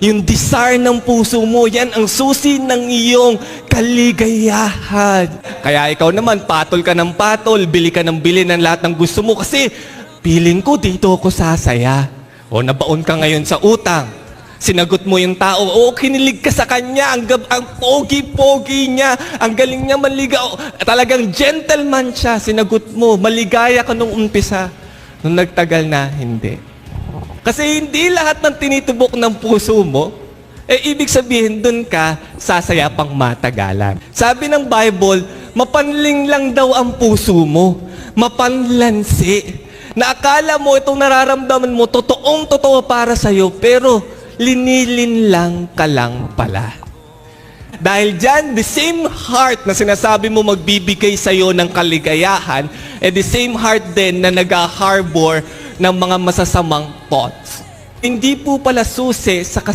yung desire ng puso mo, yan ang susi ng iyong kaligayahan. Kaya ikaw naman, patol ka ng patol, bili ka ng bili ng lahat ng gusto mo kasi feeling ko dito ako sasaya. O nabaon ka ngayon sa utang. Sinagot mo yung tao, o kinilig ka sa kanya, ang pogi-pogi niya, ang galing niya maligaw, talagang gentleman siya, sinagot mo, maligaya ka nung umpisa. Nung nagtagal na, hindi. Kasi hindi lahat ng tinitubok ng puso mo, ibig sabihin dun ka, sasaya pang matagalan. Sabi ng Bible, mapanling lang daw ang puso mo, mapanlansi. Na akala mo itong nararamdaman mo, totoong-totoo para sa'yo, pero linilin lang ka lang pala. Dahil dyan, the same heart na sinasabi mo magbibigay sa'yo ng kaligayahan, the same heart din na nag-harbor ng mga masasamang thoughts. Hindi po pala susi sa